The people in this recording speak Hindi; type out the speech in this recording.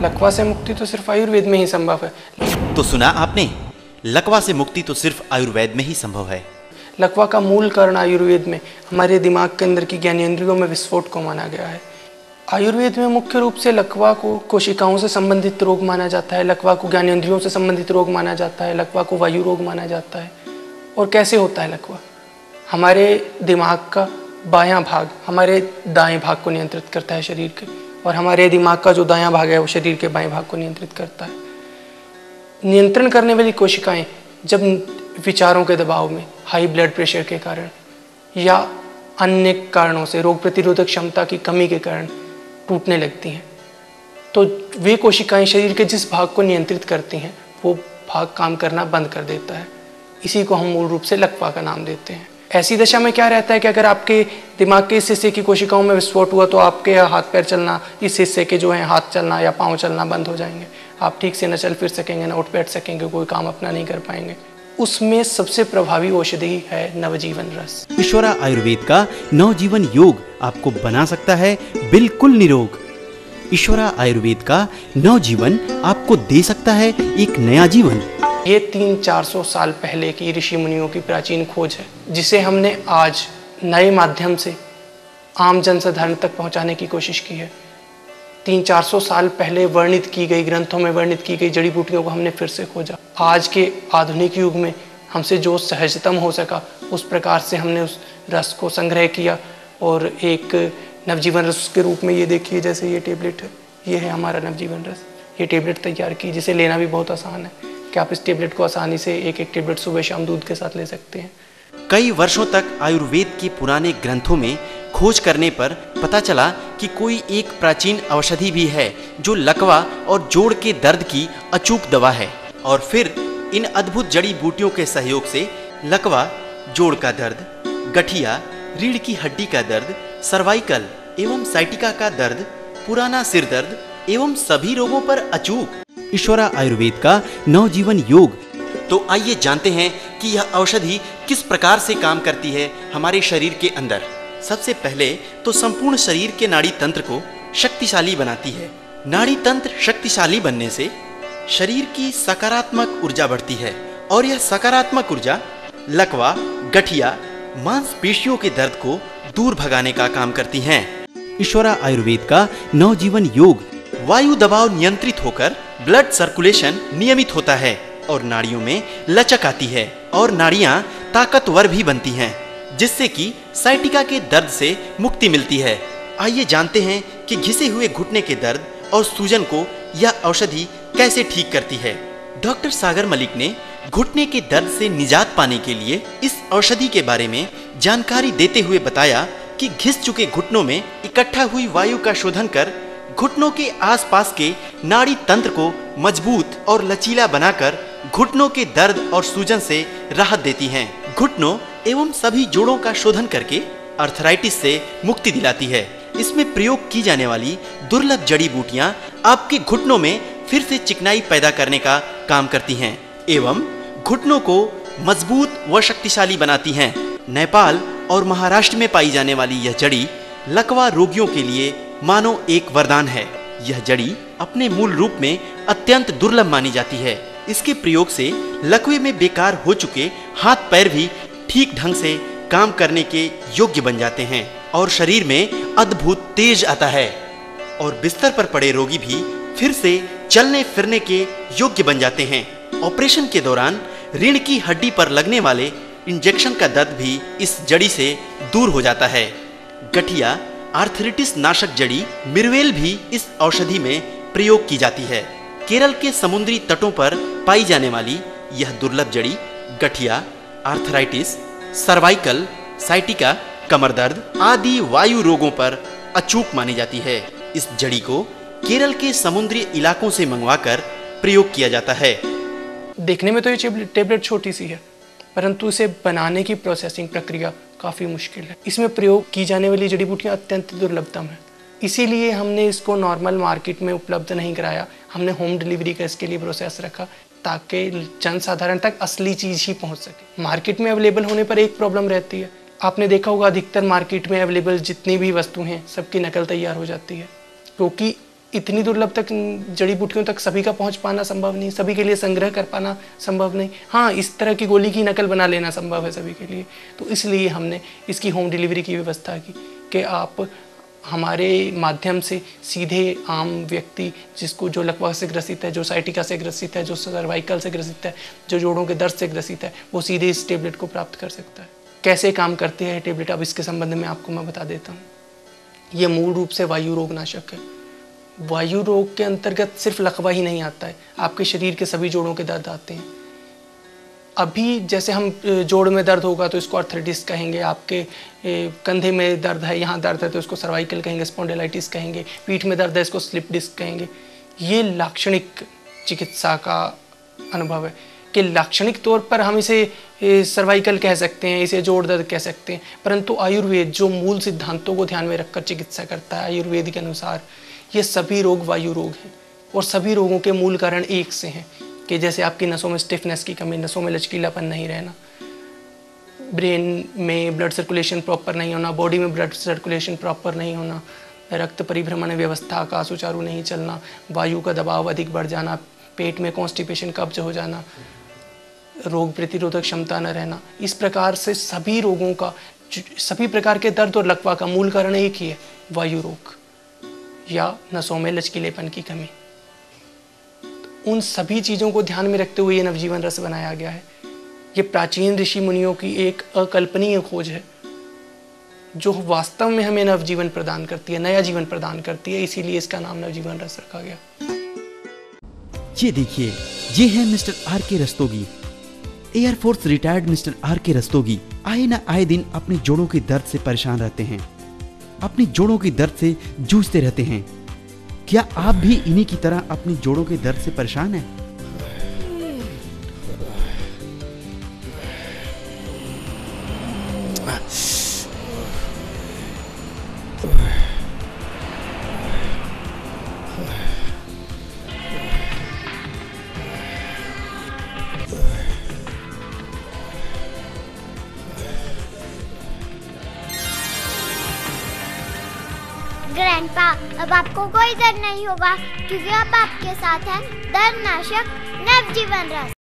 लकवा से मुक्ति तो सिर्फ आयुर्वेद में ही संभव है। तो सुना आपने, लकवा से मुक्ति तो सिर्फ आयुर्वेद में ही संभव है। लकवा का मूल कारण आयुर्वेद में हमारे दिमाग के अंदर की ज्ञानेंद्रियों में विस्फोट को माना गया है। आयुर्वेद में मुख्य रूप से लकवा को कोशिकाओं से संबंधित रोग माना जाता है, लकवा को ज्ञानेंद्रियों से संबंधित रोग माना जाता है, लकवा को वायु रोग माना जाता है। और कैसे होता है लकवा? हमारे दिमाग का बायां भाग हमारे दाएं भाग को नियंत्रित करता है शरीर के, और हमारे दिमाग का जो दायां भाग है वो शरीर के बाएं भाग को नियंत्रित करता है। नियंत्रण करने वाली कोशिकाएं जब विचारों के दबाव में, हाई ब्लड प्रेशर के कारण या अन्य कारणों से, रोग प्रतिरोधक क्षमता की कमी के कारण टूटने लगती हैं, तो वे कोशिकाएं शरीर के जिस भाग को नियंत्रित करती हैं वो भाग काम करना बंद कर देता है। इसी को हम मूल रूप से लकवा का नाम देते हैं। ऐसी दशा में क्या रहता है कि अगर आपके दिमाग के इस हिस्से की कोशिकाओं में विस्फोट हुआ तो आपके हाथ पैर चलना, इस हिस्से के जो है हाथ चलना या पाँव चलना बंद हो जाएंगे। आप ठीक से न चल फिर सकेंगे, न उठ बैठ सकेंगे, कोई काम अपना नहीं कर पाएंगे। उसमें सबसे प्रभावी औषधि है नवजीवन रस। ईश्वरा आयुर्वेद का नवजीवन योग आपको बना सकता है बिल्कुल निरोग। ईश्वरा आयुर्वेद का नवजीवन आपको दे सकता है एक नया जीवन। ये 300-400 साल पहले की ऋषि मुनियों की प्राचीन खोज है, जिसे हमने आज नए माध्यम से आम जनसाधारण तक पहुंचाने की कोशिश की है। 300-400 साल पहले वर्णित की गई, ग्रंथों में वर्णित की गई जड़ी बूटियों को हमने फिर से खोजा। आज के आधुनिक युग में हमसे जो सहजतम हो सका उस प्रकार से हमने उस रस को संग्रह किया और एक नवजीवन रस के रूप में, ये देखिए जैसे ये टेबलेट है, ये है हमारा नवजीवन रस। ये टेबलेट तैयार की जिसे लेना भी बहुत आसान है कि आप इस टेबलेट को आसानी से एक टेबलेट सुबह शाम दूध के साथ ले सकते हैं। कई वर्षों तक आयुर्वेद के पुराने ग्रंथों में खोज करने पर पता चला कि कोई एक प्राचीन औषधि भी है जो लकवा और जोड़ के दर्द की अचूक दवा है। और फिर इन अद्भुत जड़ी बूटियों के सहयोग से लकवा, जोड़ का दर्द, गठिया, रीढ़ की हड्डी का दर्द, सर्वाइकल एवं साइटिका का दर्द, पुराना सिर दर्द एवं सभी रोगों पर अचूक ईश्वरा आयुर्वेद का नवजीवन योग। तो आइए जानते हैं कि यह औषधि किस प्रकार से काम करती है हमारे शरीर के अंदर। सबसे पहले तो संपूर्ण शरीर के नाड़ी तंत्र को शक्तिशाली बनाती है। नाड़ी तंत्र शक्तिशाली बनने से शरीर की सकारात्मक ऊर्जा बढ़ती है और यह सकारात्मक ऊर्जा लकवा, गठिया, मांसपेशियों के दर्द को दूर भगाने का काम करती हैं। ईश्वरा आयुर्वेद का नवजीवन योग वायु दबाव नियंत्रित होकर ब्लड सर्कुलेशन नियमित होता है और नाड़ियों में लचक आती है और नाड़ियां ताकतवर भी बनती हैं, जिससे कि साइटिका के दर्द से मुक्ति मिलती है। आइए जानते हैं कि घिसे हुए घुटने के दर्द और सूजन को यह औषधि कैसे ठीक करती है। डॉक्टर सागर मलिक ने घुटने के दर्द से निजात पाने के लिए इस औषधि के बारे में जानकारी देते हुए बताया कि घिस चुके घुटनों में इकट्ठा हुई वायु का शोधन कर घुटनों के आसपास के नाड़ी तंत्र को मजबूत और लचीला बनाकर घुटनों के दर्द और सूजन से राहत देती हैं। घुटनों एवं सभी जोड़ों का शोधन करके अर्थराइटिस से मुक्ति दिलाती है। इसमें प्रयोग की जाने वाली दुर्लभ जड़ी बूटियां आपके घुटनों में फिर से चिकनाई पैदा करने का काम करती हैं एवं घुटनों को मजबूत व शक्तिशाली बनाती हैं। नेपाल और महाराष्ट्र में पाई जाने वाली यह जड़ी लकवा रोगियों के लिए मानो एक वरदान है। यह जड़ी अपने मूल रूप में अत्यंत दुर्लभ मानी जाती है। इसके प्रयोग से लकवे में बेकार हो चुके हाथ पैर भी ठीक ढंग से काम करने के योग्य बन जाते हैं और शरीर में अद्भुत तेज आता है और बिस्तर पर पड़े रोगी भी फिर से चलने फिरने के योग्य बन जाते हैं। ऑपरेशन के दौरान रीढ़ की हड्डी पर लगने वाले इंजेक्शन का दर्द भी इस जड़ी से दूर हो जाता है। गठिया, आर्थराइटिस नाशक जड़ी मिर्वेल भी इस औषधि में प्रयोग की जाती है। केरल के समुद्री तटों पर पाई जाने वाली यह दुर्लभ जड़ी गठिया, आर्थराइटिस, सर्वाइकल, साइटिका, कमर दर्द आदि वायु रोगों पर अचूक मानी जाती है। इस जड़ी को केरल के समुद्री इलाकों से मंगवाकर प्रयोग किया जाता है। देखने में तो ये टेबलेट छोटी सी है, परंतु इसे बनाने की प्रोसेसिंग प्रक्रिया काफ़ी मुश्किल है। इसमें प्रयोग की जाने वाली जड़ी बूटियाँ अत्यंत दुर्लभतम है, इसीलिए हमने इसको नॉर्मल मार्केट में उपलब्ध नहीं कराया। हमने होम डिलीवरी का इसके लिए प्रोसेस रखा ताकि जनसाधारण तक असली चीज़ ही पहुंच सके। मार्केट में अवेलेबल होने पर एक प्रॉब्लम रहती है, आपने देखा होगा अधिकतर मार्केट में अवेलेबल जितनी भी वस्तु हैं सबकी नकल तैयार हो जाती है, क्योंकि इतनी दुर्लभ तक जड़ी बूटियों तक सभी का पहुंच पाना संभव नहीं, सभी के लिए संग्रह कर पाना संभव नहीं। हाँ, इस तरह की गोली की नकल बना लेना संभव है सभी के लिए। तो इसलिए हमने इसकी होम डिलीवरी की व्यवस्था की कि आप हमारे माध्यम से सीधे आम व्यक्ति जिसको जो लकवा से ग्रसित है, जो साइटिका से ग्रसित है, जो सर्वाइकल से ग्रसित है, जो जोड़ों के दर्द से ग्रसित है, वो सीधे इस टेबलेट को प्राप्त कर सकता है। कैसे काम करते हैं टेबलेट, अब इसके संबंध में आपको मैं बता देता हूँ। ये मूल रूप से वायु रोग नाशक है। वायु रोग के अंतर्गत सिर्फ लकवा ही नहीं आता है, आपके शरीर के सभी जोड़ों के दर्द आते हैं। अभी जैसे हम जोड़ में दर्द होगा तो इसको आर्थराइटिस कहेंगे, आपके कंधे में दर्द है, यहाँ दर्द है तो इसको सर्वाइकल कहेंगे, स्पॉन्डिलाइटिस कहेंगे, पीठ में दर्द है इसको स्लिप डिस्क कहेंगे। ये लाक्षणिक चिकित्सा का अनुभव है कि लाक्षणिक तौर पर हम इसे सर्वाइकल कह सकते हैं, इसे जोड़ दर्द कह सकते हैं, परंतु आयुर्वेद जो मूल सिद्धांतों को ध्यान में रखकर चिकित्सा करता है, आयुर्वेद के अनुसार ये सभी रोग वायु रोग हैं और सभी रोगों के मूल कारण एक से हैं कि जैसे आपकी नसों में स्टिफनेस की कमी, नसों में लचकीलापन नहीं रहना, ब्रेन में ब्लड सर्कुलेशन प्रॉपर नहीं होना, बॉडी में ब्लड सर्कुलेशन प्रॉपर नहीं होना, रक्त परिभ्रमण व्यवस्था का सुचारू नहीं चलना, वायु का दबाव अधिक बढ़ जाना, पेट में कॉन्स्टिपेशन कब्ज हो जाना, रोग प्रतिरोधक क्षमता न रहना। इस प्रकार से सभी रोगों का, सभी प्रकार के दर्द और लकवा का मूल कारण एक ही है, वायु रोग या नसों में लचकीलेपन की कमी। उन सभी चीज़ों को ध्यान में रखते हुए ये नवजीवन रस बनाया गया है। ये प्राचीन ऋषि मुनियों की एक अकल्पनीय खोज है जो वास्तव में हमें नवजीवन प्रदान करती है, नया जीवन प्रदान करती है, इसीलिए इसका नाम नवजीवन रस रखा गया। ये देखिए, ये है mister R K Rastogi, air force retired mister R K Rastogi. आए न आए दिन अपने जोड़ों के दर्द से परेशान रहते हैं, अपनी जोड़ों के दर्द से जूझते रहते हैं। क्या आप भी इन्हीं की तरह अपनी जोड़ों के दर्द से परेशान हैं? ग्रैंडपा, अब आपको कोई दर्द नहीं होगा क्योंकि अब आपके साथ है दर्द नाशक नवजीवन रस।